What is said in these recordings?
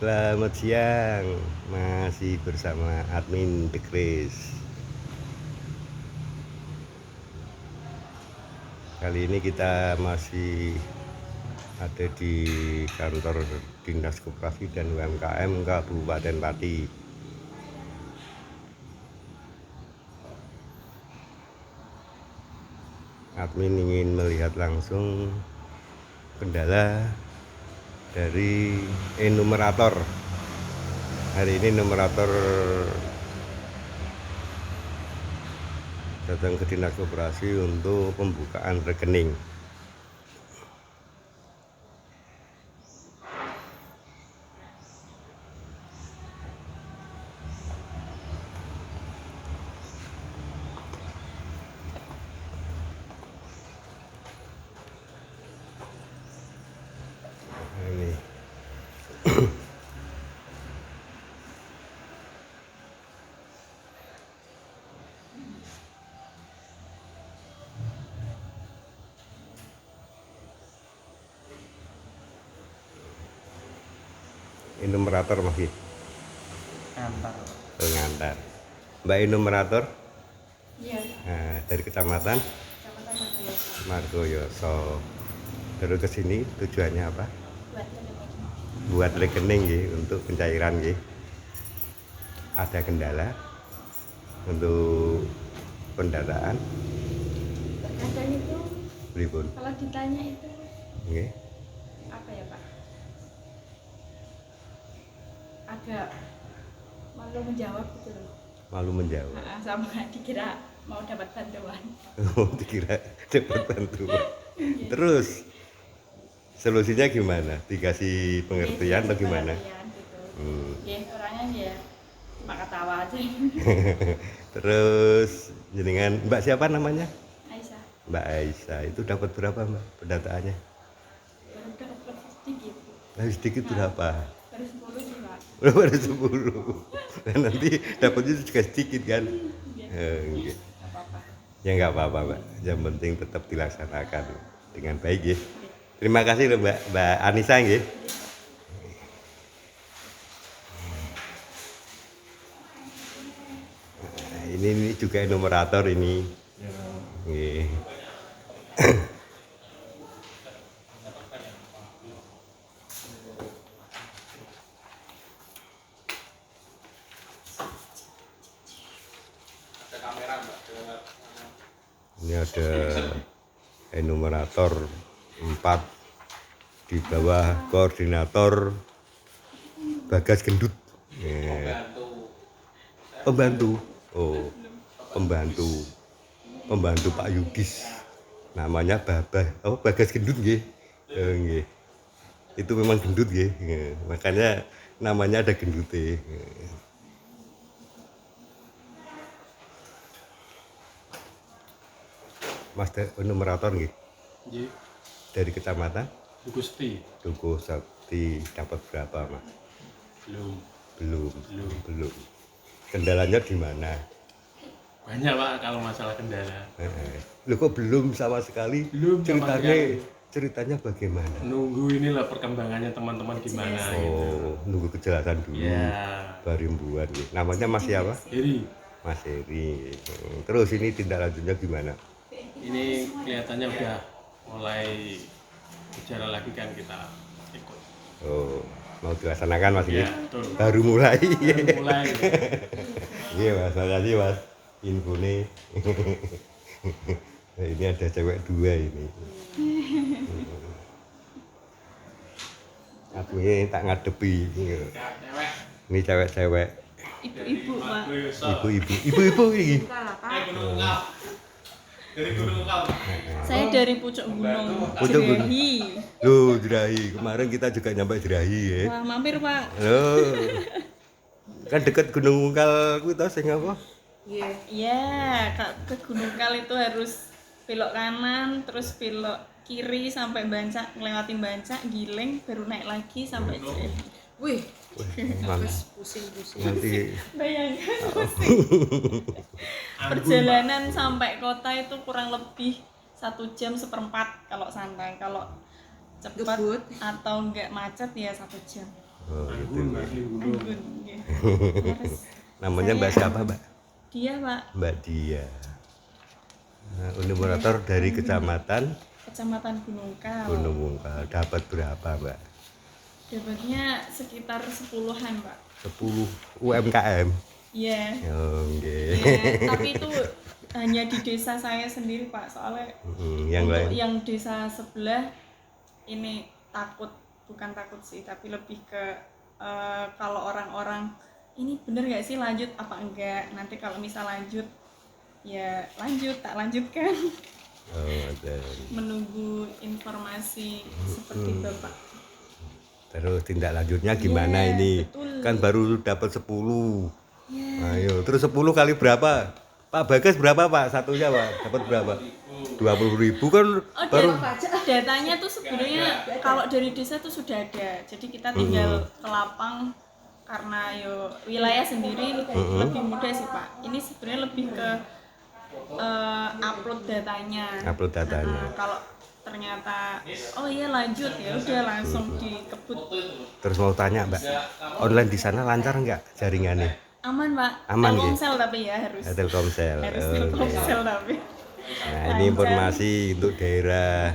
Selamat siang, masih bersama admin The Grace. Kali ini kita masih ada di kantor Dinas Koperasi dan UMKM Kabupaten Pati. Admin ingin melihat langsung kendala dari enumerator. Hari ini enumerator datang ke Dinas Koperasi untuk pembukaan rekening. Ini enumerator masih Antar. pengantar. Mbak enumerator Iya, dari kecamatan Kecamatan Margoyoso. Margoyoso. Terus ke sini tujuannya apa? Buat rekening. Buat rekening nggih, untuk pencairan nggih. Ada kendala untuk pendataan Kadang itu pripun? kalau ditanya itu Nggih. apa ya Pak? Agak malu menjawab gitu loh. Malu menjawab. Sama dikira mau dapat bantuan. Oh, dikira dapat bantuan. Terus solusinya gimana? Dikasih pengertian atau gimana? Pengertian gitu. Ya, orangnya ya cuma ketawa aja. Terus jenengan Mbak siapa namanya? Aisyah, Mbak Aisyah. Itu dapat berapa Mbak pendataannya? baru dapat sedikit. Nah, sedikit berapa? Baru 10 sih Pak. Baru 10. Nah, nanti dapatnya juga sedikit kan? Nggih. Nggak apa-apa. Ya nggak apa-apa Mbak. Yang penting tetap dilaksanakan dengan baik ya. Terima kasih loh Mbak Anissa nggih. Nah, ini juga enumerator ini. Nggih. Ini ada enumerator 4 di bawah koordinator Bagas Gendut. Pembantu. Oh, pembantu Pak Yugis. Namanya Bagas Gendut nggih. Nggih. Itu memang gendut nggih. Makanya namanya ada gendute. Mas enumerator nggih. Nggih. Dari kecamatan Duku Seti. Dukuh Sakti dapat berapa Mas? Belum. Kendalanya di mana? Banyak Pak kalau masalah kendala. Lu kok belum sama sekali? Belum sama Ceritanya bagaimana? Nunggu inilah perkembangannya teman-teman gimana gitu. Oh, nunggu kejelasan dulu. Ya. Baru buat nih. Namanya Mas siapa? Jadi Mas Heri. Terus ini tindak lanjutnya gimana? ini kelihatannya udah mulai berjalan lagi kan kita ikut. Oh, mau dilaksanakan Mas Ya, ya? betul. Baru mulai. Baru mulai. Iya Mas, makasih Mas. Infonya. Nah, ini ada cewek 2 ini. Aku ini tak ngadepi. Ini cewek-cewek. Ibu-ibu Pak. Ibu-ibu ini. Dari Gunung Ukal. Saya dari pucuk gunung. Pucuk gunung. Jerahi. Loh, Jerahi. Kemarin kita juga nyampe Jerahi ya. Wah, mampir Pak. Loh. Kan dekat Gunung Ungkal kuwi to sing apa? Iya, ke Gunung Kal itu harus belok kanan, terus belok kiri sampai Bancak, ngelewati Bancak, Giling, baru naik lagi sampai Jerahi. Wih, Mas, pusing-pusing. nanti Bayangkan perjalanan sampai kota itu kurang lebih 1,4 jam kalau santai, kalau cepat Ngebut. atau enggak macet ya 1 jam. Oh, gitu. Anggun, Mbak Gunung. Anggun, nggih. Terus Namanya Mbak siapa, Mbak? dia Pak, Mbak Dia. Nah, numerator dari kecamatan Kecamatan Gunung Kal. Gunung Wungkal. Dapat berapa, Mbak? Dapatnya sekitar 10-an Pak. 10 UMKM. Iya. Oh, nggih. Iya, tapi itu hanya di desa saya sendiri Pak, soalnya Yang untuk lain. yang desa sebelah ini bukan takut sih, tapi lebih ke kalau orang-orang ini bener nggak sih lanjut apa enggak, nanti kalau misal lanjut ya lanjut, tak lanjutkan. Oh, ada. Menunggu informasi seperti Bapak. Terus tindak lanjutnya gimana Iya, ini? betul. Kan baru dapat 10. Ya, Ayo, terus 10 kali berapa? Pak Bagas berapa, Pak? Satunya, Pak. Dapat berapa? 20.000 kan oh, baru. datanya tuh sebenarnya kalau dari desa tuh sudah ada, jadi kita tinggal ke lapang karena yo wilayah sendiri lebih mudah sih Pak. Ini sebenarnya lebih ke upload datanya. Upload datanya. Nah, kalau ternyata oh iya lanjut ya udah langsung dikebut. Terus mau tanya, Mbak. Online di sana lancar nggak jaringannya? Aman Pak. Aman, Telkomsel tapi ya harus. Telkomsel. Harus Oh, Telkomsel tapi. nah, ini informasi untuk daerah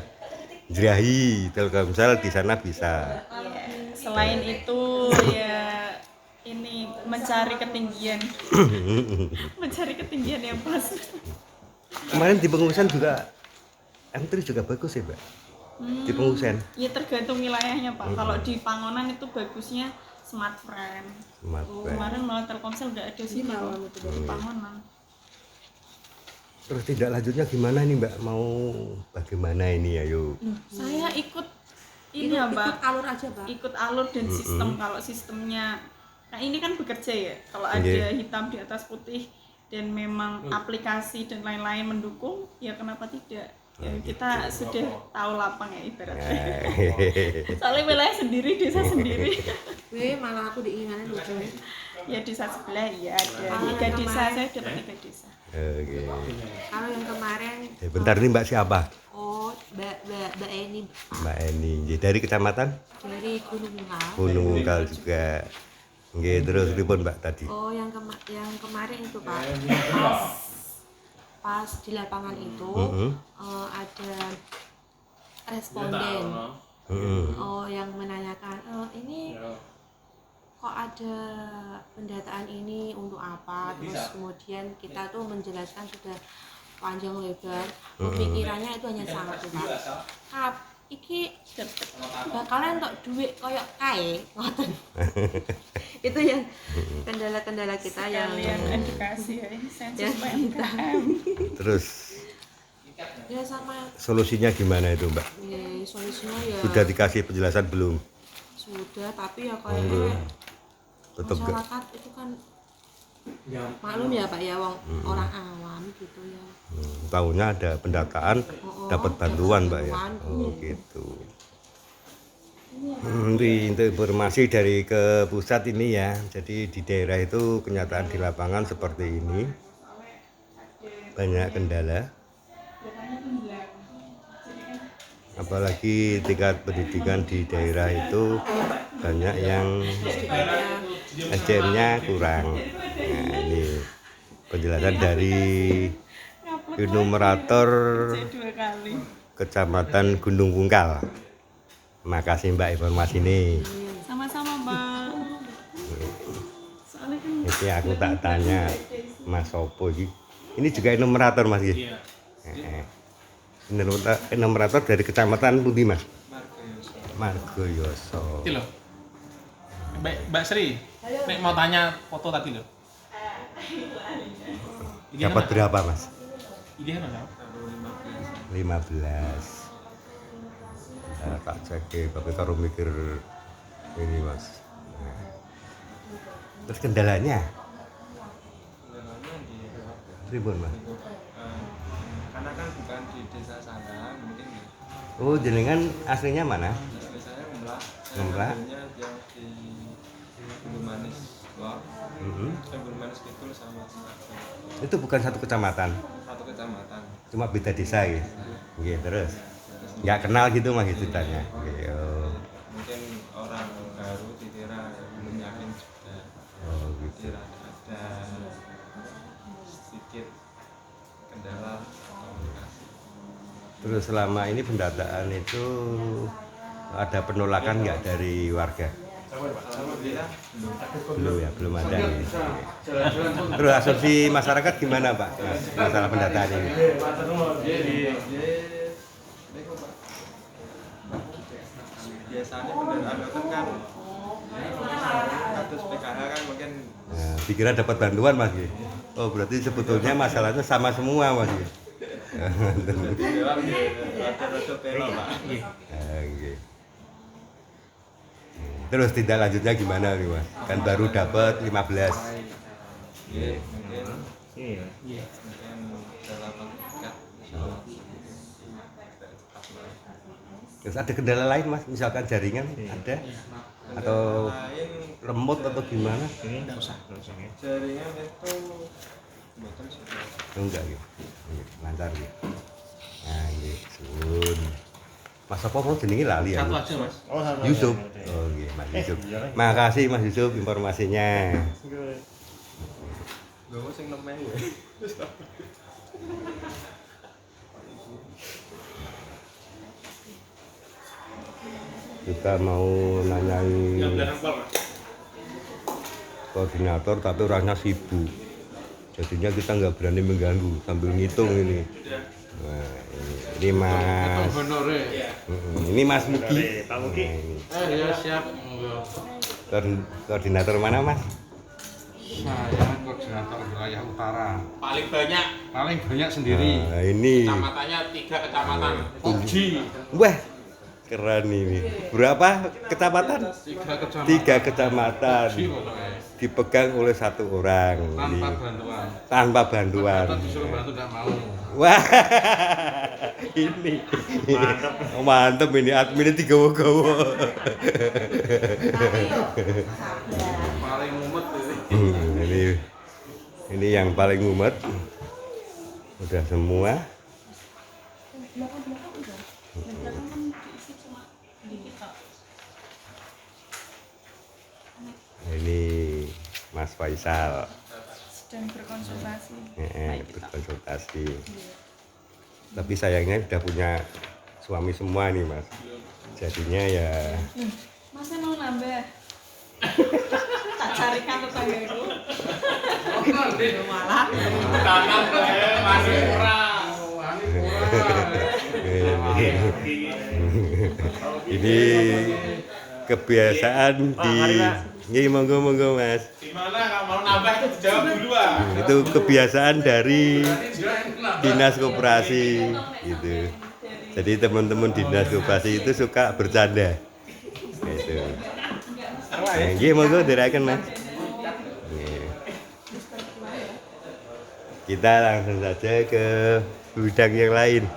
Jerahi, Telkomsel di sana bisa. Ya, selain itu ya ini mencari ketinggian. Mencari ketinggian yang pas. Kemarin di pengungsian juga M3 juga bagus ya, Mbak. Di pengungsian. Ya tergantung wilayahnya Pak. Kalau di Pangonan itu bagusnya Smartfren. Smartfren. Kemarin malah Telkomsel udah ada sih kalau di Pangonan. Terus tindak lanjutnya gimana nih, Mbak? Mau bagaimana ini, ayo? Saya ikut ini ya Mbak. Ikut alur aja, Pak. Ikut alur dan sistem. Kalau sistemnya, nah ini kan bekerja ya. Kalau ada Nggih. hitam di atas putih dan memang aplikasi dan lain-lain mendukung, ya kenapa tidak? Ya, kita sudah tahu lapang ya ibaratnya. Soalnya wilayah sendiri, desa sendiri. Malah aku diingatkan lucu. Ya desa sebelah ya ada 3 desa, saya dapat 3 desa. Oke. Kalau yang kemarin, Bentar nih, Mbak siapa? oh Mbak Eni Mbak Eni. Jadi dari kecamatan dari Gunung Bungkal. Gunung Wungkal juga. Nggih, terus pripun, Mbak tadi? Oh, yang kemarin itu Pak, pas di lapangan itu ada responden, oh yang menanyakan, ini kok ada pendataan ini untuk apa? Terus kemudian kita tuh menjelaskan sudah panjang lebar, pemikirannya itu hanya satu Pak. Iki bakalan untuk duit koyok kae ngoten. Itu yang kendala-kendala kita yang edukasi ya, sensus yang kita Terus ya sama solusinya gimana itu, Mbak? ya, solusinya ya Sudah dikasih penjelasan belum? sudah, tapi ya kayaknya Tetap gak? masyarakat itu kan maklum ya Pak ya, orang awam gitu ya. Tahunya ada pendataan, dapat bantuan, Mbak ya. Oh gitu. Itu informasi dari ke pusat ini ya. Jadi di daerah itu kenyataan di lapangan seperti ini. Banyak kendala. Apalagi tingkat pendidikan di daerah itu banyak yang SDM-nya kurang. Nah, ini penjelasan dari enumerator 2 kali. Kecamatan Gunung Wungkal. Makasih Mbak informasi ini. Sama-sama Mbak. Soalnya kan Ini aku tak tanya Mas Sopo ini. Ini juga enumerator Mas. Iya. Enumerator dari Kecamatan Pundi Mas? Margoyoso. Itu loh. Mbak Sri, nek mau tanya foto tadi loh. Dapat berapa Mas? Ini kan ada. 15. Nah, tak cek tapi karo mikir ini Mas. Nah. Terus kendalanya? Ribut Mas. Karena kan bukan di desa sana, mungkin ya. Oh, jenengan aslinya mana? Istri saya Memlak. Memlak. Saya yang di Bulu Manis Lor, Bulu Manis Kidul sama Singapura. Itu bukan satu kecamatan, Satu kecamatan. cuma beda desa gitu. Gitu terus. Nggak kenal gitu Mas ceritanya. Gitu. Mungkin orang baru dikira Terus selama ini pendataan itu ada penolakan nggak dari warga? Alhamdulillah Belum ya, belum ada. Ya. Terus asumsi masyarakat gimana Pak masalah pendataan ini? biasanya pendataan itu kan status PKH kan mungkin Nah, dikira dapat bantuan Mas. Oh berarti sebetulnya masalahnya sama semua Mas. jawab rada-rada belok Pak. Oke. Terus tindak lanjutnya gimana nih Mas? Kan baru dapat 15. Mungkin dalam dekat insyaallah. Terus ada kendala lain Mas? Misalkan jaringan ada? Atau Lain remote atau gimana? jaringan itu mboten sih. Oh, enggak gitu. Lancar gitu. Nah, gitu. Mas apa mau jenenge lali ya? Satu aja Mas. Yusuf. Oh nggih, Mas Yusuf. Makasih Mas Yusuf informasinya. Lho sing nemeh. Kita mau nanyain koordinator tapi orangnya sibuk. Jadinya kita nggak berani mengganggu sambil ngitung ini. Nah, ini Mas. Ini Mas Mugi. Pak Mugi. Ya siap. Koordinator mana Mas? Saya koordinator wilayah utara. Paling banyak Paling banyak sendiri. Nah, ini. kecamatannya 3 kecamatan. Uji. Wah, keren ini. Berapa kecamatan? 3 kecamatan. 3 kecamatan. Uji pokoknya. Dipegang oleh 1 orang. Tanpa bantuan. Tanpa bantuan. Atau disuruh bantu tidak mau. Wah, ini mantep ini adminnya digawa-gawa. Paling mumet Ini yang paling mumet. Udah semua. Ini Mas Faisal. Sedang berkonsultasi. Berkonsultasi. Tapi sayangnya udah punya suami semua nih Mas. Jadinya ya Masa mau nambah? Tak carikan tetanggaku. Malah. Tanam masih kurang. ini kebiasaan di ini monggo Mas. Gimana kalau mau nambah itu dijawab dulu ah. Itu kebiasaan dari dinas koperasi gitu. Jadi teman-teman dinas koperasi itu suka bercanda gitu. Nggih monggo diraken Mas. Nggih. Kita langsung saja ke bidang yang lain.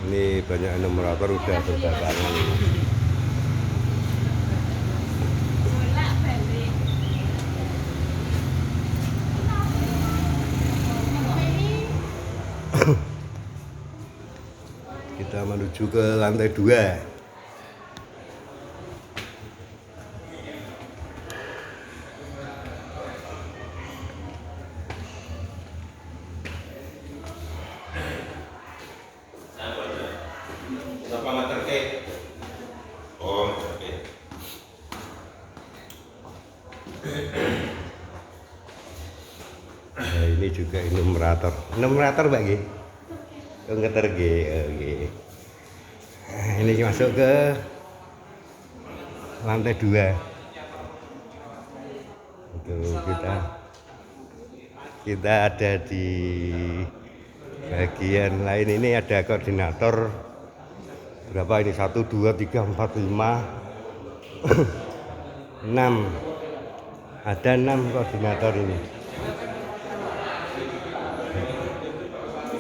Ini banyak enumerator udah berdatangan ini. Kita menuju ke lantai 2. Nah, ini juga enumerator. Enumerator Mbak nggih. Ngeter nggih. Nggih. Nah, ini masuk ke lantai 2. Untuk kita ada di bagian lain. Ini ada koordinator berapa ini 1 2 3 4 5 6. Ada 6 koordinator ini.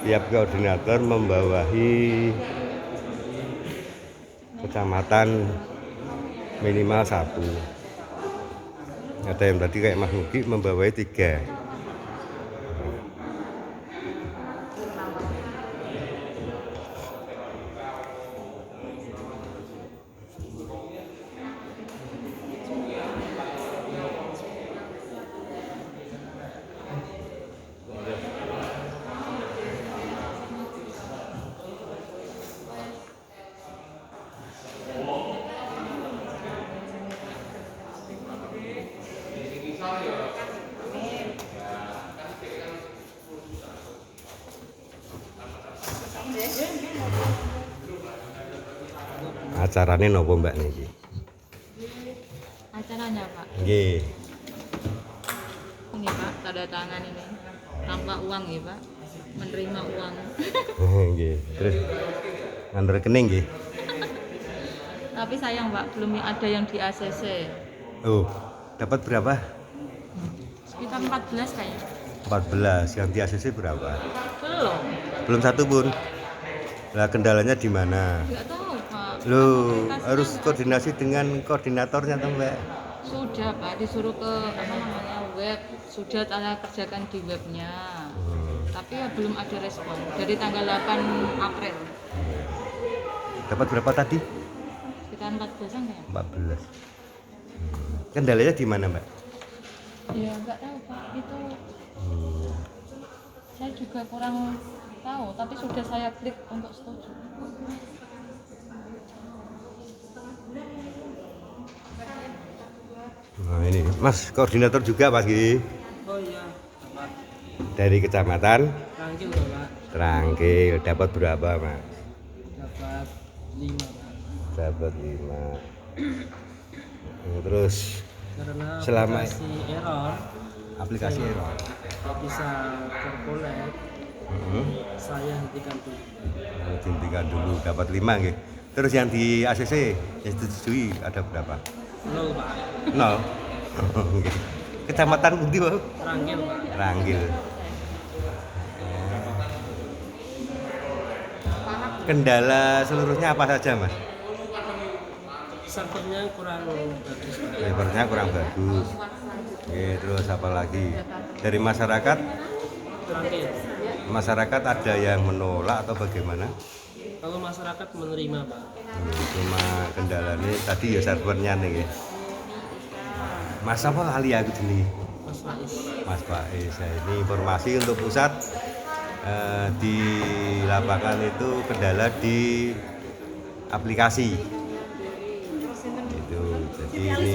Tiap koordinator membawahi kecamatan minimal 1. Ada yang tadi kayak Mas Mugi membawai 3. Acarane nopo Mbak niki? Acaranya Pak, Nggih. ini Pak, tanda tangan ini tanpa uang ya Pak, menerima uang. Nggih. Terus ngandel rekening nggih. Tapi sayang Pak, belum ada yang di ACC. Oh, dapat berapa? Sekitar 14 kayaknya. 14. Yang di ACC berapa? Belum, Belum satu pun. Lah kendalanya di mana? nggak tahu Pak. Loh, Aplikasinya harus nggak- koordinasi dengan koordinatornya toh, Mbak. Sudah Pak, disuruh ke apa namanya web, sudah saya kerjakan di webnya. Tapi ya belum ada respon dari tanggal 8 April. Dapat berapa tadi? Sekitar 14-an kayaknya. 14. Kendalanya di mana, Mbak? Ya nggak tahu Pak, itu saya juga kurang tahu, tapi sudah saya klik untuk setuju. Nah, ini Mas koordinator juga Pak Gi. Oh iya, Pak. Dari kecamatan Rangkil loh, Pak. Trangkil. Dapat berapa, Mas? Dapat 5, Pak. Dapat 5. Terus Karena Selama- aplikasi error, aplikasi error. nggak bisa terkolek, saya hentikan dulu. Dihentikan dulu, dapat 5 nggih. Terus yang di ACC yang disetujui ada berapa? 0, Pak. 0. Nggih. Kecamatan pundi, Pak? Rangkil, Pak. Ranggil. Kendala seluruhnya apa saja, Mas? Servernya kurang bagus, Pak. Servernya kurang bagus. Terus apa lagi? Dari masyarakat, Rangkil. masyarakat ada yang menolak atau bagaimana? Kalau masyarakat menerima, Pak. Cuma kendalanya tadi ya servernya nih ya. Mas apa kali aku jenis? Mas Faiz. Mas Faiz. Nah, ini informasi untuk pusat di lapangan itu kendala di aplikasi. Itu. Jadi ini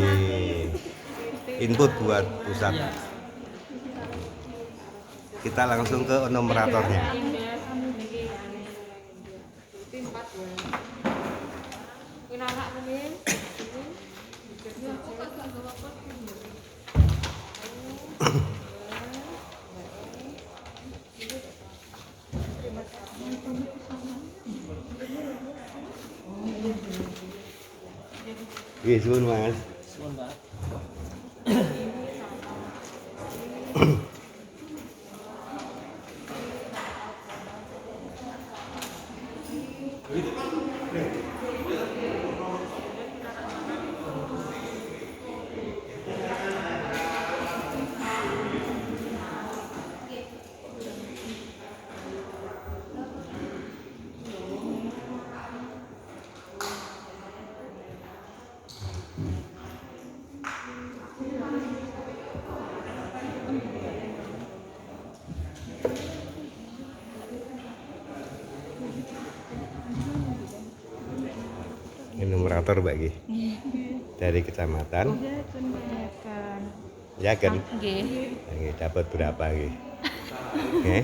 input buat pusat. Iya. Kita langsung ke nomeratornya. Yes, Mas. Suwun, Pak. Ini numerator Mbak Gi. Dari kecamatan. Ya kan? Nggih, Nggih, dapat berapa nggih? Nggih.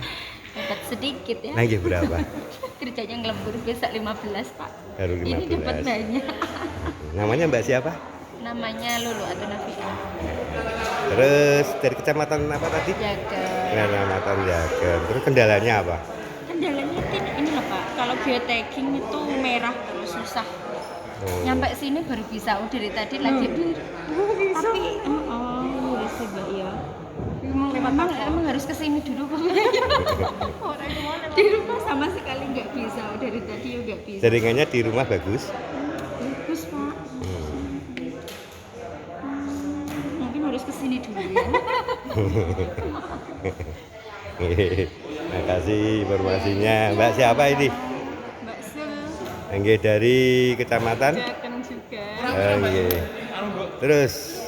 dapat sedikit ya. Nah, nggih berapa? Kerjanya ngelembur besok 15 Pak. Baru Ini dapat 15. banyak. Namanya Mbak siapa? Namanya Lulu atau Nafia. Terus dari kecamatan apa tadi? Jaga. Kecamatan Jagan. Terus kendalanya apa? Kendalanya kan ini loh Pak, kalau geotagging itu merah terus susah. Oh. Nyampe sini baru bisa. Oh, dari tadi lagi. Tapi bisa Mbak ya. Emang harus kesini dulu Pak. Di rumah sama sekali nggak bisa. Oh, dari tadi juga bisa. Jaringannya di rumah bagus. Bagus Pak. kesini dulu ya. Makasih informasinya. Mbak siapa ini? Mbak Sul Nggih dari kecamatan? Jaken juga. Nggih. Terus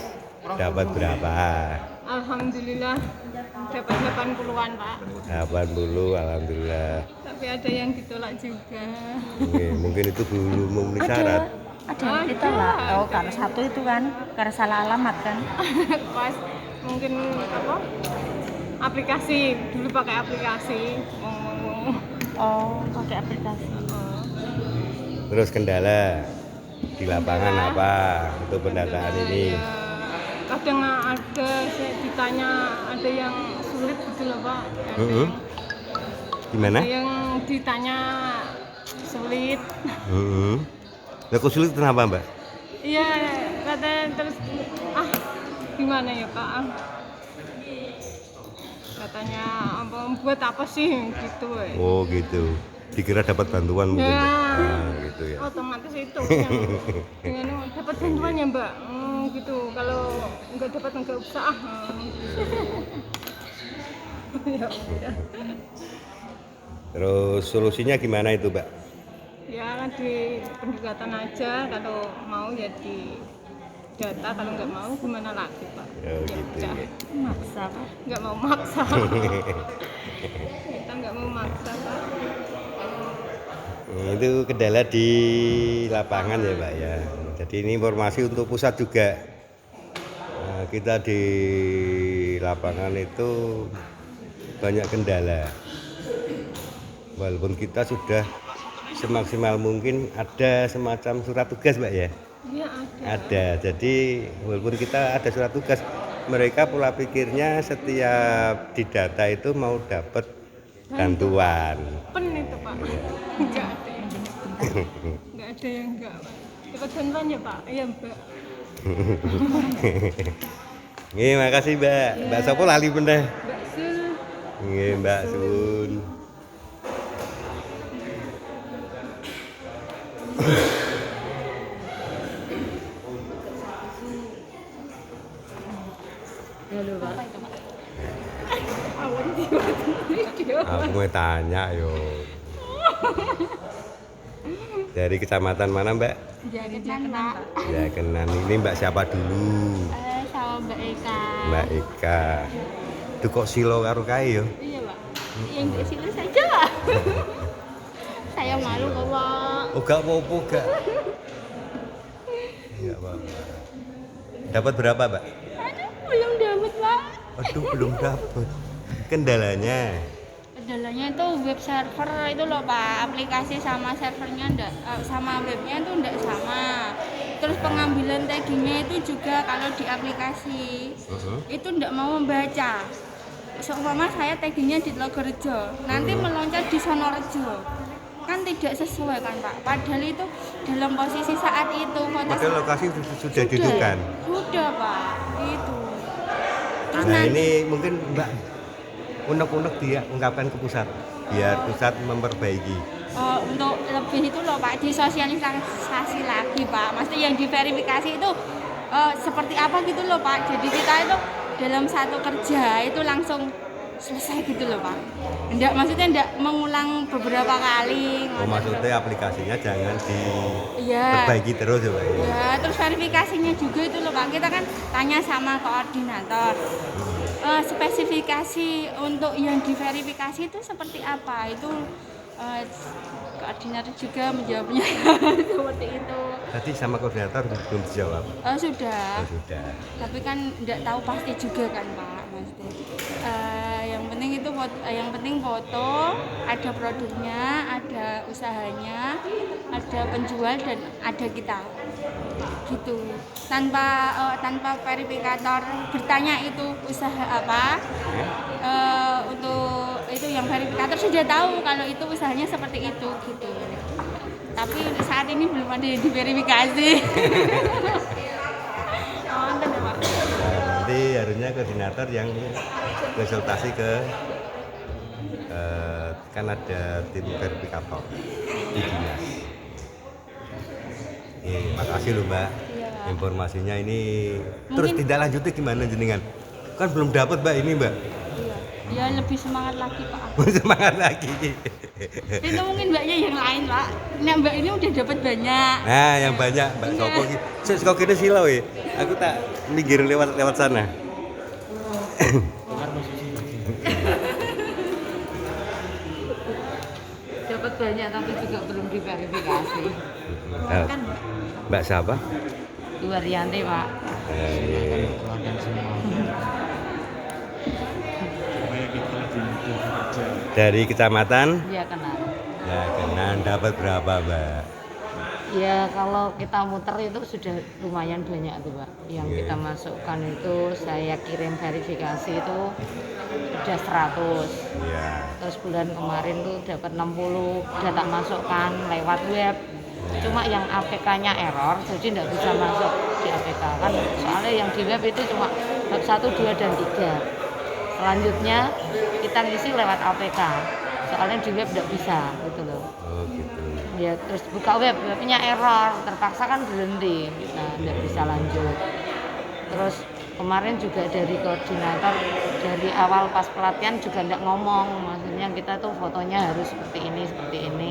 dapat berapa? Alhamdulillah dapat 80-an Pak. 80, alhamdulillah. Tapi ada yang ditolak juga. Nggih, mungkin itu belum memenuhi syarat. Ada yang ditolak. Oh, karena satu itu kan karena salah alamat kan. Pas mungkin apa? Aplikasi dulu pakai aplikasi. Oh, pakai aplikasi. Terus kendala di lapangan apa untuk pendataan ini? Ya, kadang ada saya ditanya ada yang sulit gitu loh Pak. Heeh. Gimana? Ada yang ditanya sulit. Heeh. Lah kok sulit kenapa, Mbak? Iya, katanya terus gimana ya Pak? Katanya buat apa sih gitu. Oh, gitu. Dikira dapat bantuan mungkin. Ya. Mbak? Gitu ya. Otomatis itu yang dengan dapat bantuan ya Mbak. Gitu. Kalau nggak dapat nggak usah. Ya udah. Terus solusinya gimana itu, Mbak? Ya di pendekatan aja, kalau mau ya di data, kalau nggak mau gimana lagi Pak? Oh, Ya gitu. udah. Ya. Maksa Pak, nggak mau maksa. Kita nggak mau maksa Pak. Itu kendala di lapangan ya, Pak ya. Jadi ini informasi untuk pusat juga. Nah, kita di lapangan itu banyak kendala. Walaupun kita sudah semaksimal mungkin ada semacam surat tugas, Mbak ya. Iya ada. Ada. Jadi walaupun kita ada surat tugas, mereka pola pikirnya setiap di data itu mau dapat bantuan. Pen itu Pak. Nggak ada yang nggak ada yang nggak Pak. Dapat bantuan ya Pak? Iya Mbak. Nggih, makasih Mbak. Mbak Sopo lali meneh. Mbak Sul. Nggih, Mbak Sun. Aku mau tanya yo. Dari kecamatan mana, Mbak? Jakenan, Pak. Ya kenan. Ini Mbak siapa dulu? Sama Mbak Eka. Mbak Eka. Duh kok silo karo kae yo? Iya, Pak. Yang di sini saja. Saya malu kok, Pak. Oh, gak apa-apa, gak. Enggak apa-apa. Dapat berapa, Mbak? Aduh, belum dapat, Pak. Aduh, belum dapat. Kendalanya. Kendalanya itu web server itu loh Pak, aplikasi sama servernya sama webnya itu enggak sama. Terus pengambilan taggingnya itu juga kalau di aplikasi itu enggak mau membaca. Seumpama saya taggingnya di Logorejo, nanti meloncat di Sonorejo, kan tidak sesuai kan Pak. Padahal itu dalam posisi saat itu Padahal lokasi sudah ditentukan. Sudah Pak, itu. Terus Nah nanti, ini mungkin Mbak unek-unek dia ungkapkan ke pusat biar pusat memperbaiki. untuk lebih itu loh Pak, disosialisasi lagi Pak. Maksudnya yang diverifikasi itu seperti apa gitu loh Pak. Jadi kita itu dalam satu kerja itu langsung selesai gitu loh Pak. Maksudnya enggak mengulang beberapa kali. Oh, maksudnya aplikasinya jangan Iya. diperbaiki terus ya Pak. Ya, terus verifikasinya juga itu loh Pak. Kita kan tanya sama koordinator. Spesifikasi untuk yang diverifikasi itu seperti apa? Itu koordinator juga menjawabnya seperti itu. Tadi sama koordinator belum dijawab. Sudah. Oh, sudah. Tapi kan tidak tahu pasti juga kan Pak, maksudnya. Yang penting itu yang penting foto, ada produknya, ada usahanya, ada penjual dan ada kita. Gitu. Tanpa verifikator bertanya itu usaha apa. Untuk itu yang verifikator sudah tahu kalau itu usahanya seperti itu gitu. Tapi saat ini belum ada yang diverifikasi. Nanti harusnya koordinator yang konsultasi ke kan ada tim verifikator di dinas. Makasih loh Mbak. Iya. Informasinya ini terus tindak lanjutnya gimana jenengan? Kan belum dapat Mbak ini Mbak. Ya lebih semangat lagi Pak. Semangat lagi. Itu mungkin mbaknya yang lain Pak. Nah mbak ini udah dapat banyak. Nah, yang banyak Mbak Sopo iki. Kok kene silau ya. Aku tak minggir lewat sana. Dapat banyak tapi juga belum diverifikasi. Kan Mbak siapa? Luar Yanti Pak. Dari kecamatan Ya kenal. ya Kenan dapat berapa Mbak? Ya kalau kita muter itu sudah lumayan banyak tuh Pak. Yang Iya. kita masukkan itu saya kirim verifikasi itu udah 100. Iya. Terus bulan kemarin tuh dapat 60 data masukkan lewat web. Cuma yang APK-nya error jadi tidak bisa masuk di APK kan. Soalnya yang di web itu cuma bab 1, 2 dan 3. Selanjutnya kita ngisi lewat APK. Soalnya di web tidak bisa gitu loh. Oh gitu. Ya terus buka webnya error, terpaksa kan berhenti, kita tidak bisa lanjut. Terus kemarin juga dari koordinator dari awal pas pelatihan juga tidak ngomong, maksudnya kita tuh fotonya harus seperti ini.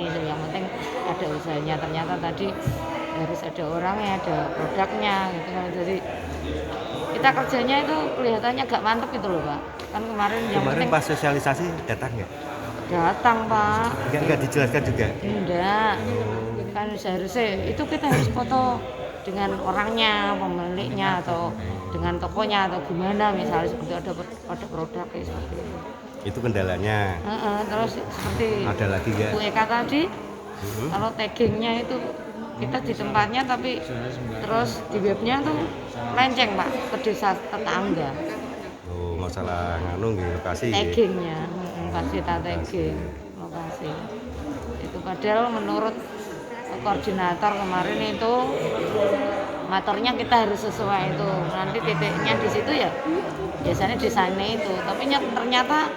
Yang penting ada usahanya. Ternyata tadi harus ada orangnya, ada produknya gitu kan. Jadi kita kerjanya itu kelihatannya agak mantep gitu loh Pak. Kan kemarin yang Kemarin penting pas sosialisasi datang nggak? datang Pak. Enggak dijelaskan juga. Enggak, kan seharusnya itu kita harus foto dengan orangnya, pemiliknya atau dengan tokonya atau gimana misalnya seperti ada produk kayak seperti itu. Itu kendalanya. Terus seperti Ada lagi nggak? Bu Eka tadi, kalau taggingnya itu kita di tempatnya tapi terus di webnya tuh lenceng Pak ke desa tetangga. Oh, masalah nganu nggih lokasi nggih. Taggingnya, kasih tagging lokasi. Itu padahal menurut koordinator kemarin itu motornya kita harus sesuai itu. Nanti titiknya di situ ya biasanya desanya itu. Tapi ternyata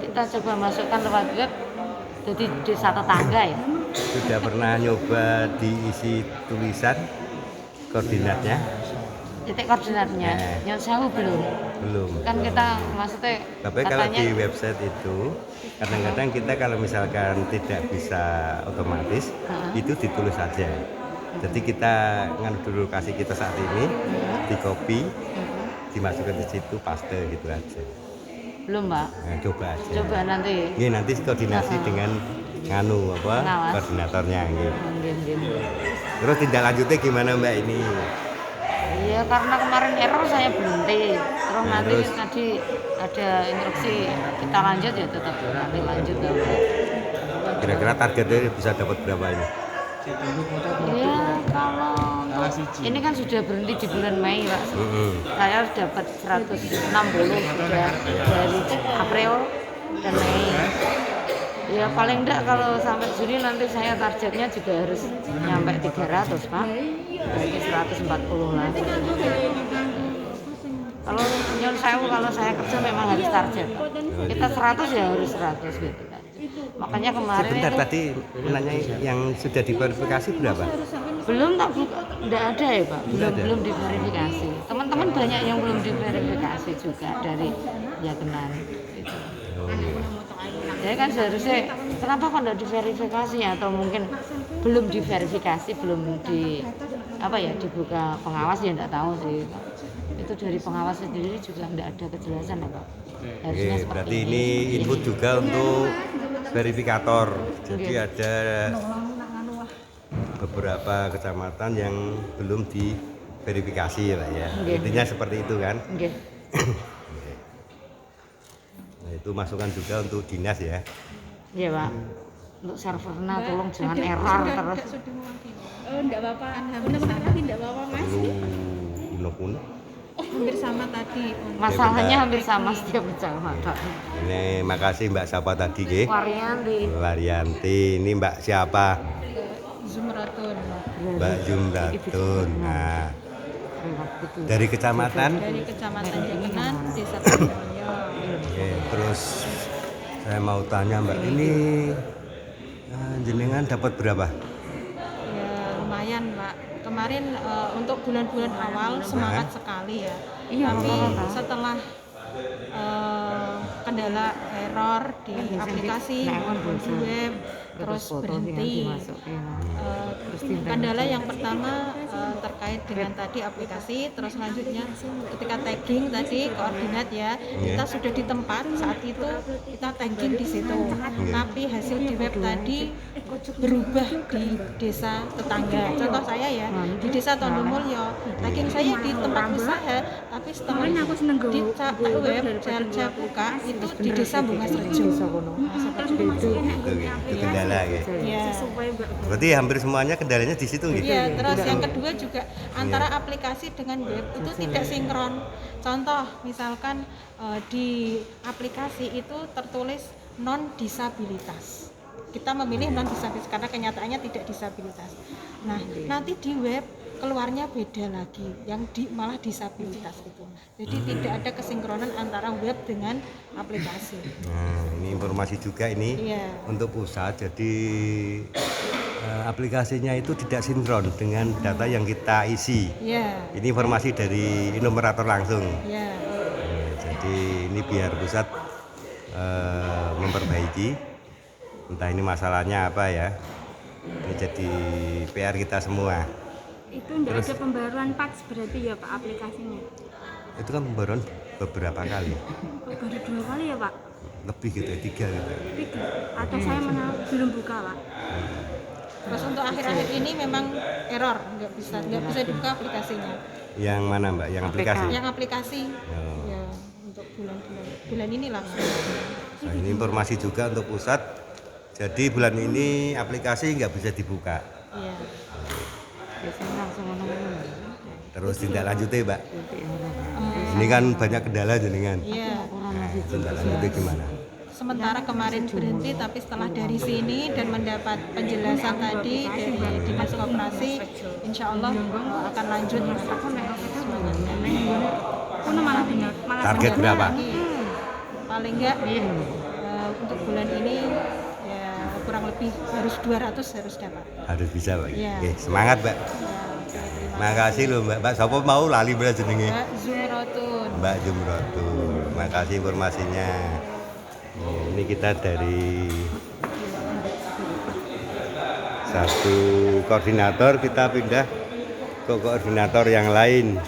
kita coba masukkan lewat web jadi desa tetangga ya. Sudah pernah nyoba diisi tulisan koordinatnya? Titik koordinatnya, yang jauh belum. Kan kita maksudnya Tapi kalau di website itu kadang-kadang kita kalau misalkan tidak bisa otomatis itu ditulis saja. Jadi kita ngambil dulu lokasi kita saat ini, di copy, dimasukkan di situ paste gitu aja. Belum Pak. Nah, coba aja. Coba nanti. Ini nanti koordinasi dengan nganu apa Pengawas. koordinatornya gitu. Mungkin. Terus tindak lanjutnya gimana Mbak ini? Iya karena kemarin error saya berhenti. Terus nanti terus? tadi ada instruksi kita lanjut ya tetap nanti lanjut dulu. Kira-kira targetnya bisa dapat berapa ini? Ya kalau ini kan sudah berhenti di bulan Mei Pak. Saya dapat 160 sudah dari April dan Mei. Ya paling enggak kalau sampai Juni nanti saya targetnya juga harus nyampe 300 Pak. Berarti 140 lah. Kalau nyon sewu kalau saya kerja memang harus target. Kita 100 ya harus 100 gitu kan. Makanya kemarin Sebentar itu tadi menanya yang sudah diverifikasi berapa? belum tak buka, enggak ada ya Pak. Belum diverifikasi. Teman-teman banyak yang belum diverifikasi juga dari Yakenan gitu. Jadi kan seharusnya kenapa kok enggak diverifikasi atau mungkin belum diverifikasi, belum dibuka pengawas ya enggak tahu sih. Itu dari pengawas sendiri juga enggak ada kejelasan ya Pak. Harusnya seperti Berarti ini input juga untuk verifikator. Jadi ada beberapa kecamatan yang belum diverifikasi ya Pak ya. Intinya seperti itu kan. Nah, itu masukan juga untuk dinas ya. Iya Pak. Untuk servernya tolong jangan error terus. enggak apa-apa. Enggak apa-apa Mas. Perlu unek-unek. Hampir sama tadi. Masalahnya hampir sama setiap kecamatan. Ini makasih Mbak siapa tadi nggih? Waryanti. Waryanti. Ini Mbak siapa? Zumratun. Mbak Jumratun. Nah, dari kecamatan? Dari Kecamatan Yakenan, Desa Tanjung. Oke, terus saya mau tanya Mbak, ini jenengan dapat berapa? Ya lumayan Pak. kemarin untuk bulan-bulan awal semangat sekali ya. Tapi setelah kendala error di aplikasi, di web, terus berhenti. Kendala yang pertama terkait dengan tadi aplikasi, terus selanjutnya ketika tagging tadi koordinat ya, kita sudah di tempat saat itu kita tagging di situ, tapi hasil di web tadi berubah di desa tetangga. Contoh saya ya, di desa Tondomulyo, tagging saya di tempat usaha, tapi setelah di web saya buka itu di desa Bungasrejo. Itu kendala ya. Ya. Berarti hampir semuanya kendalanya di situ gitu. Iya, terus yang kedua juga antara aplikasi dengan web itu tidak sinkron. Contoh misalkan di aplikasi itu tertulis non disabilitas. Kita memilih non disabilitas karena kenyataannya tidak disabilitas. Nah, nanti di web keluarnya beda lagi, yang malah disabilitas itu. Jadi tidak ada kesinkronan antara web dengan aplikasi. Nah, ini informasi juga ini untuk pusat. Jadi aplikasinya itu tidak sinkron dengan data yang kita isi. Ini informasi dari enumerator langsung. Jadi ini biar pusat memperbaiki. Entah ini masalahnya apa ya. Ini jadi PR kita semua. Itu enggak ada pembaruan patch berarti ya Pak aplikasinya? Itu kan pembaruan beberapa kali. Baru 2 kali ya Pak? Lebih gitu ya, 3 gitu. 3? Atau saya belum buka Pak? Terus untuk akhir-akhir ini memang error, nggak bisa dibuka aplikasinya. Yang mana Mbak? Yang aplikasi? Yang aplikasi. Ya, untuk bulan ini langsung. Nah, ini informasi juga untuk pusat. Jadi bulan ini aplikasi nggak bisa dibuka. Iya. Terus tindak lanjutnya Mbak. Ini kan banyak kendala jenengan. Iya. Nah, tindak lanjutnya gimana? Sementara kemarin berhenti, tapi setelah dari sini dan mendapat penjelasan tadi dari Dinas Koperasi, insya Allah akan lanjut. Target berapa? Paling enggak untuk bulan ini ya kurang lebih harus 200 harus dapat. Harus bisa Mbak. Iya. Oke, semangat Mbak. Makasih loh Mbak. Mbak siapa mau lali bener jenenge? Mbak Zumrotun. Mbak Zumrotun. Makasih informasinya. Ini kita dari satu koordinator kita pindah ke koordinator yang lain.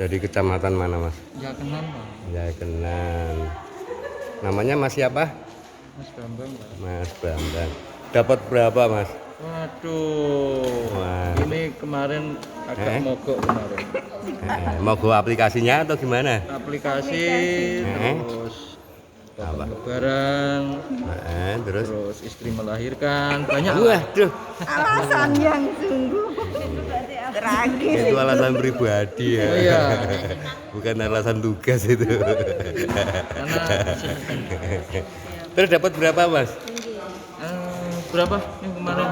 Dari kecamatan mana Mas? Jakenan Pak. Jakenan. Namanya Mas siapa? Mas Bambang Pak. Mas Bambang. Dapat berapa Mas? Waduh. Wah. Ini kemarin agak mogok kemarin. Mau go aplikasinya atau gimana? Aplikasi terus lebaran, terus istri melahirkan, banyak. Waduh. Alasan yang sungguh tragis. Itu alasan pribadi ya. Oh, iya. Bukan alasan tugas itu. Terus dapat berapa Mas? Berapa yang kemarin?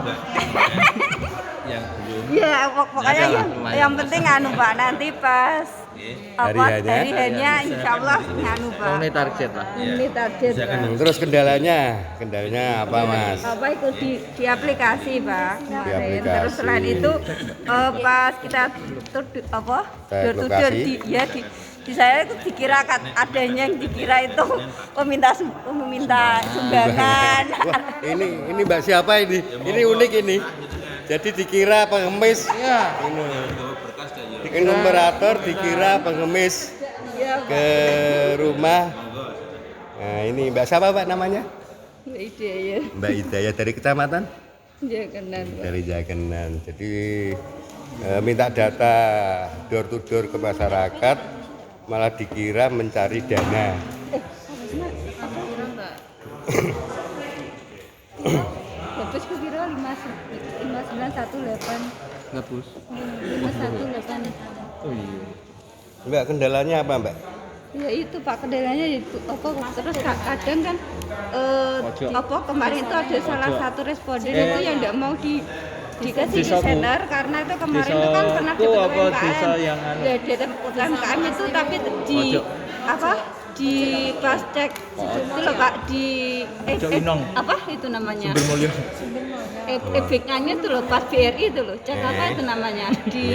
Ya pokoknya yang penting anu Pak, nanti pas hari-harinya insya Allah anu Pak. Ini target lah. Ini target Pak. Terus kendalanya apa Mas? Apa itu di aplikasi Pak kemarin. aplikasi. Terus selain itu pas kita door to door di saya itu dikira adanya yang dikira itu meminta sumbangan. Wah, ini Mbak siapa ini? Ini unik ini. Jadi dikira pengemis. Ya. Ini numerator dikira pengemis ke rumah. Nah, ini Mbak siapa Mbak namanya? Mbak Hidayah. Mbak Hidayah dari kecamatan? Jakenan Pak. Dari Jakenan. Jadi minta data door to door ke masyarakat, malah dikira mencari dana. Gabus ku kira 5918. Gabus. 5118. Oh iya. Mbak, kendalanya apa, Mbak? Ya itu Pak, kendalanya itu apa terus kadang kan apa kemarin itu ada salah satu responden itu yang tidak mau dikasih di sender karena itu kemarin itu kan pernah di UMKM. Ya di UMKM itu tapi di pas cek itu loh Pak di apa itu namanya? Efeknya itu loh pas BRI itu loh cek apa itu namanya itu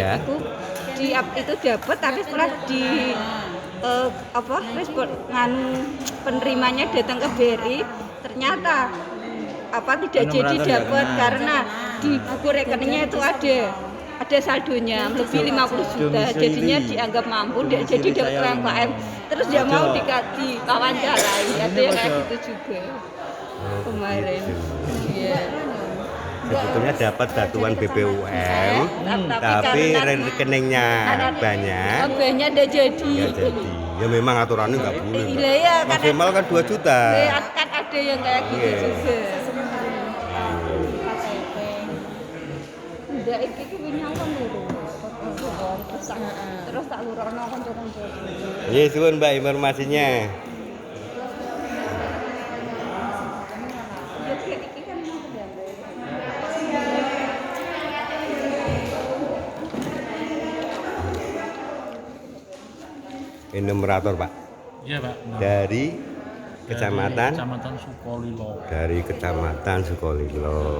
dapat tapi setelah di respon penerimanya datang ke BRI ternyata tidak jadi dapat karena di buku rekeningnya itu ada saldonya lebih 50 juta jadinya dianggap mampu jadi dapat UMKM terus dia mau diwawancarai ada yang kayak gitu juga kemarin iya. Sebetulnya dapat bantuan BPUM, tapi rekeningnya banyak. Banyak udah jadi. Nggak jadi. Ya memang aturannya nggak boleh. Iya ya. Maksimal kan 2 juta. Kan ada yang kayak gitu juga. Udah iki nyawang lho. Terus tak lurono kanca-kanca. Nggih, suwun Mbak informasinya. Enumerator Pak. Iya Pak. Dari kecamatan Sukolilo. Dari kecamatan Sukolilo.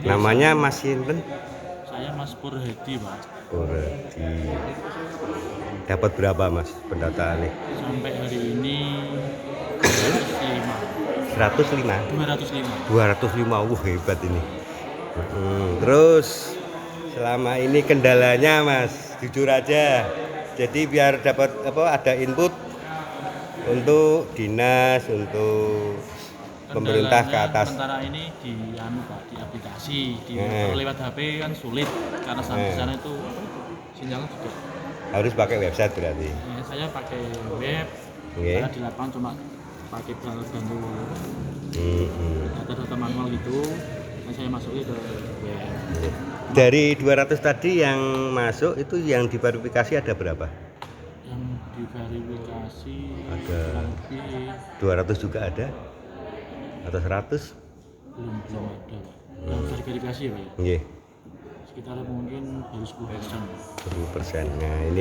Namanya Mas Sinten? Saya Mas Purhedi Pak. Purhedi. Dapat berapa Mas pendataannya? Sampai hari ini 105. 205. Wah hebat ini. Terus selama ini kendalanya Mas, jujur aja. Jadi biar dapat ada input untuk dinas, untuk pemerintah ke atas. Sementara ini di Pak, di aplikasi, kalau lewat HP kan sulit karena sampai sana itu sinyalnya juga. Harus pakai website berarti. Saya pakai web. Karena di lapangan cuma pakai bantu data-data manual gitu. Dan saya masukin ke web. Dari 200 tadi yang masuk itu yang diverifikasi ada berapa? Yang diverifikasi ada lebih 200 juga ada? Atau 100? Belum ada Pak. Yang diverifikasi ya Pak ya? Iya. Sekitar mungkin baru 10%. 10%. Nah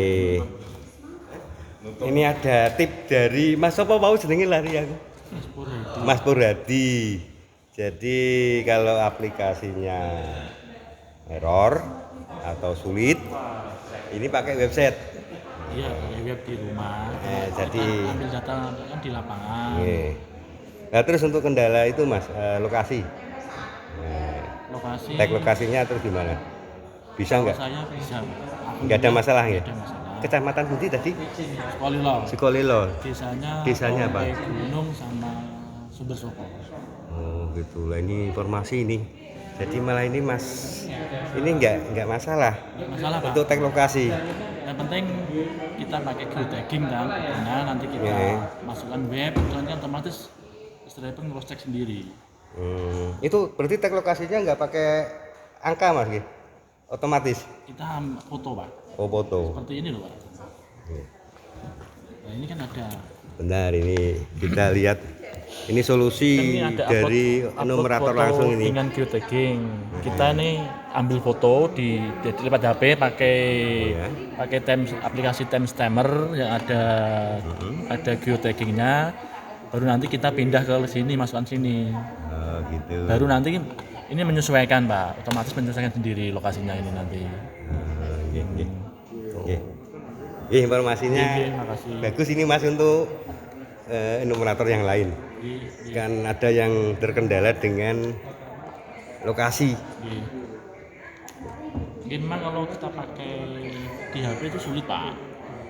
ini ada tip dari Mas apa mau jenenge lari aku? Mas Purhadi. Jadi kalau aplikasinya error atau sulit, ini pakai website. Iya, pakai web di rumah. Jadi ambil data kan di lapangan. Nah terus untuk kendala itu Mas, lokasi. Lokasi. Tag lokasinya terus gimana? Bisa nggak? Saya bisa. Nggak ada masalah ya? Ada masalah. Kecamatan Budi tadi? Sukolilo. Desanya apa? Gunung sama Sumber Soko. Oh gitu lah, ini informasi ini. Jadi malah ini Mas, ini nggak masalah. Masalah Pak. Untuk tag lokasi. Yang penting kita pakai geotagging kan, karena nanti kita masukkan web, kan otomatis striper cross check sendiri. Itu berarti tag lokasinya nggak pakai angka Mas, gitu? Otomatis. Kita foto Pak. Oh foto. Seperti ini loh Pak. Nah ini kan ada. Benar, ini kita lihat. Ini solusi dari enumerator langsung ini. Dengan geotagging. Kita ini ambil foto di lewat HP pakai aplikasi timestamper yang ada geotaggingnya. Baru nanti kita pindah ke sini, masukkan sini. Oh, gitu. Baru nanti ini menyesuaikan Pak, otomatis menyesuaikan sendiri lokasinya ini nanti. Informasinya bagus ini Mas untuk enumerator yang lain. Kan ada yang terkendala dengan lokasi. Mungkin memang kalau kita pakai di HP itu sulit Pak,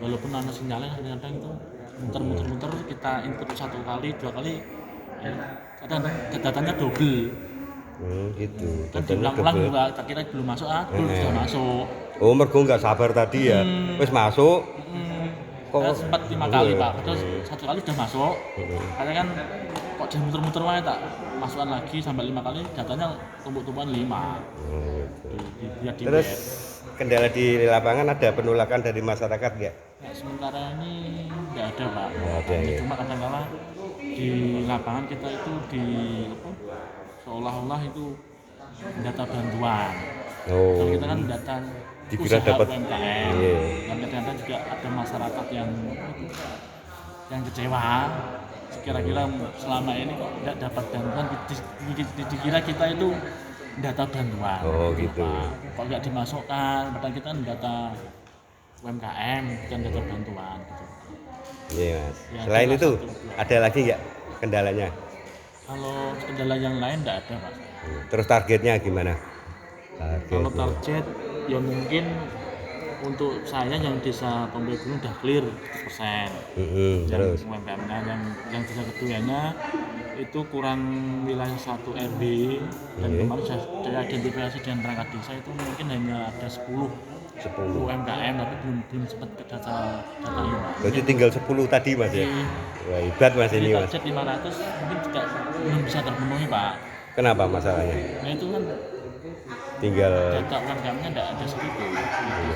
walaupun ada sinyalnya kadang-kadang itu muter-muter kita input 1 kali 2 kali kadang-kadang datanya double. Gitu. Kan diulang-ulang juga kira belum masuk, sudah masuk. Oh mergo nggak sabar tadi ya, wis masuk Saya sempat 5 kali Pak, padahal 1 kali sudah masuk. Karena kan kok dia muter-muter wae tak masukkan lagi sampai 5 kali, datanya tumpuk-tumpukan 5. Terus kendala di lapangan ada penolakan dari masyarakat nggak? Ya, sementara ini nggak ada Pak. Nggak ada, ya. Cuma kadang-kala di lapangan kita itu seolah-olah itu data bantuan. Oh. Kalau kita kan data Dikira usaha dapat. UMKM. Iya. Dan kadang-kadang juga ada masyarakat yang kecewa. Kira-kira selama ini kok nggak dapat bantuan, dikira kita itu data bantuan. Oh gitu. Pak. Kok nggak dimasukkan, padahal kita kan data UMKM bukan data bantuan gitu. Iya Mas. Ya, Selain itulah itu satu. ada lagi nggak kendalanya? Kalau kendala yang lain nggak ada Mas. Terus targetnya gimana? Kalau target ya mungkin untuk saya yang desa Tombe Gunung udah clear 100%. Yang Terus UMKM-nya yang desa keduanya itu kurang wilayah 1 RW dan Iya. kemarin saya identifikasi dengan perangkat desa itu mungkin hanya ada 10 UMKM tapi belum sempat ke data ini. berarti tinggal 10 tadi Mas ya? Wah hebat Mas ini Mas. Target 500 mungkin juga belum bisa terpenuhi Pak. Kenapa masalahnya? Nah itu kan Tinggal data UMKM-nya tidak ada segitu.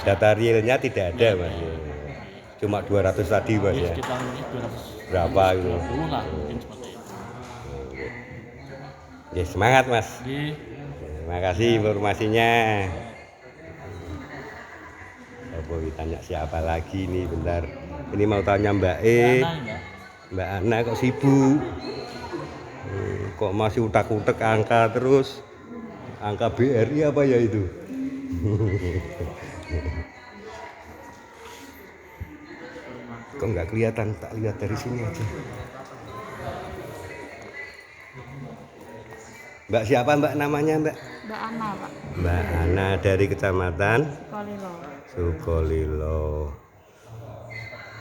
data realnya tidak ada Mas. Cuma 200 tadi Mas Ya, ya. sekitar 200 Berapa gitu? 20 lah mungkin seperti itu. Ya semangat Mas. Jadi Terima kasih informasinya. Coba tanya siapa lagi nih bentar. Ini mau tanya Mbak E. Mbak Ana kok sibuk? Kok masih utak-utak angka terus? Angka BRI apa ya itu? Kok nggak kelihatan? Tak lihat dari sini aja. Mbak siapa Mbak namanya Mbak? Mbak Ana, Pak. Mbak Ana dari kecamatan Kolilo. Sukolilo.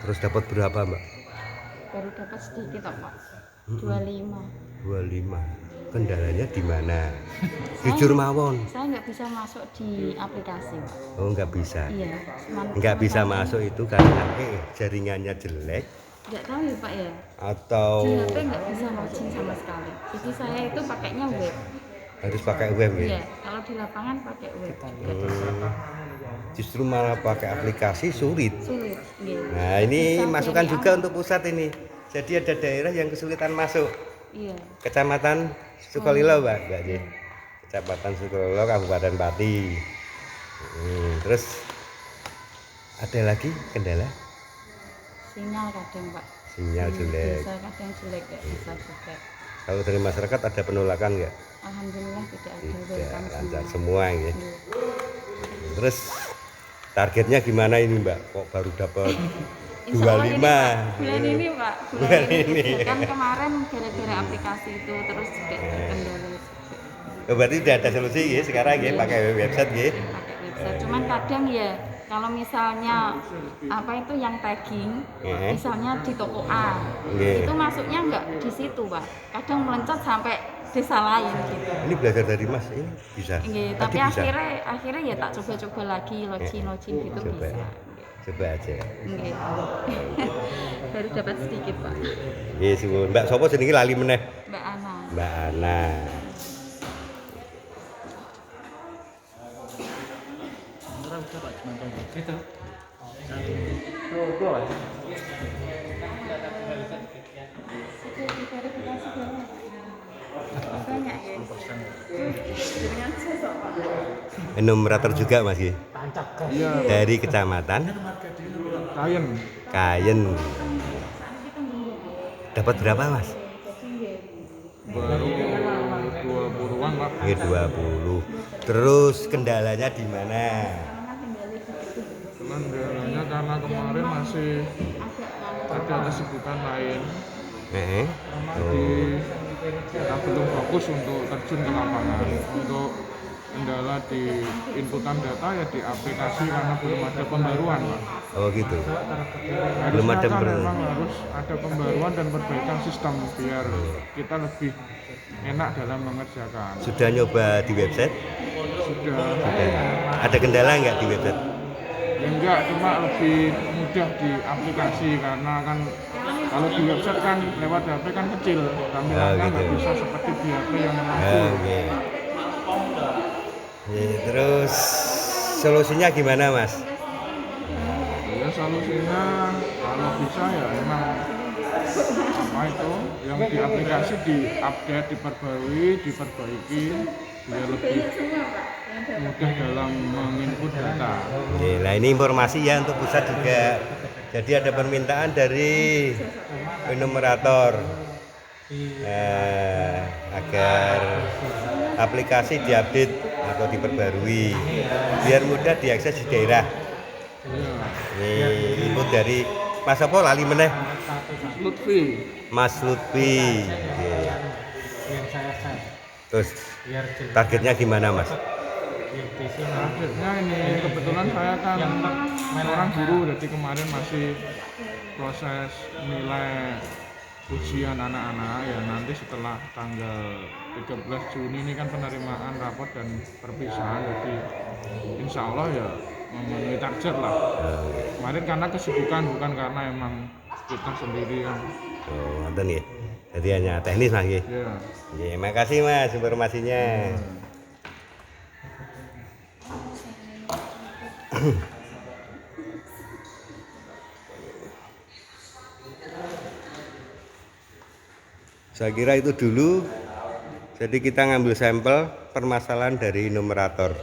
Terus dapat berapa Mbak? Baru dapat sedikit kok, Pak. 25. 25. Kendalanya di mana? Jujur mawon. Saya nggak bisa masuk di aplikasi, Pak. Oh nggak bisa. Iya. Nggak bisa masuk itu karena jaringannya jelek Nggak tahu ya, Pak ya. atau Di HP nggak bisa login sama sekali. Jadi saya itu pakainya web. harus pakai web ya? Iya. Kalau di lapangan pakai web. Justru malah pakai aplikasi sulit. Sulit. Iya. Nah ini Bisa masukan dari juga awal. untuk pusat ini. Jadi ada daerah yang kesulitan masuk. Iya. Kecamatan Sukolilo Mbak Ji. Kecamatan Sukolilo, Kabupaten Pati. Terus ada lagi kendala? Sinyal kadang, Pak. Sinyal jelek. Bisa kadang jelek, nggak bisa juga. Kalau dari masyarakat ada penolakan nggak? Alhamdulillah tidak ada. Tidak, welcome lancar semua. semua ya. Iya. Terus targetnya gimana ini Mbak? Kok baru dapat Insya Allah 25? ini, Pak. Bulan ini, Pak. Bulan ini. Kan kemarin gara-gara aplikasi itu terus juga terkendala juga. Oh, berarti udah ada solusi ya sekarang ya pakai website ya? Pakai website. Cuman kadang ya kalau misalnya apa itu yang tagging, misalnya di toko A, Iya. itu masuknya nggak di situ, Pak. Kadang melencat sampai desa lain gitu. Ini belajar dari Mas ini bisa. Iya, Tadi tapi bisa. akhirnya ya tak coba-coba lagi login gitu Coba. bisa. Coba aja. Nggih. Baru dapat sedikit, Pak. Iya, suwun. Mbak sopo jenenge lali meneh? Mbak Ana. Mbak Ana. sebenarnya udah Pak cuma kayak gitu. Banyak ya. Dengan sosok, Pak. Enumerator juga Mas ya? Iya, Dari kecamatan Kayen. Kayen. Dapat berapa Mas? Baru 20-an Pak. Ya 20. Terus kendalanya di mana? Cuman kendalanya karena kemarin masih ada kesibukan lain. Heeh. Jadi kita belum fokus untuk terjun ke lapangan. Untuk kendala di inputan data ya di aplikasi karena belum ada pembaruan Pak. Oh gitu. Belum ada kan pembaruan. memang harus ada pembaruan dan perbaikan sistem biar kita lebih enak dalam mengerjakan. Sudah nyoba di website? Sudah Ada kendala nggak di website? enggak, cuma lebih mudah di aplikasi karena kan kalau di website kan lewat HP kan kecil, tampilannya nggak bisa seperti di HP yang full. Oke. Terus solusinya gimana Mas? Ya solusinya kalau bisa ya emang apa itu yang di aplikasi diupdate, diperbarui, diperbaiki biar lebih mudah dalam menginput data. Oke, nah ini informasi ya untuk pusat juga. Jadi ada permintaan dari enumerator agar aplikasi diupdate atau diperbarui biar mudah diakses di daerah. Ini input dari Mas apa lali meneh? Lutfi. Mas Lutfi. Oke. Terus targetnya gimana Mas? Targetnya ini kebetulan saya kan orang guru, jadi kemarin masih proses nilai ujian anak-anak ya, nanti setelah tanggal 13 Juni ini kan penerimaan rapot dan perpisahan, jadi insya Allah ya memenuhi target lah. Kemarin karena kesibukan, bukan karena emang kita sendiri kan. Oh, nonton ya. Jadi hanya teknis Mas nggih. Ya. Oke, makasih Mas informasinya. Saya kira itu dulu. Jadi kita ngambil sampel permasalahan dari numerator.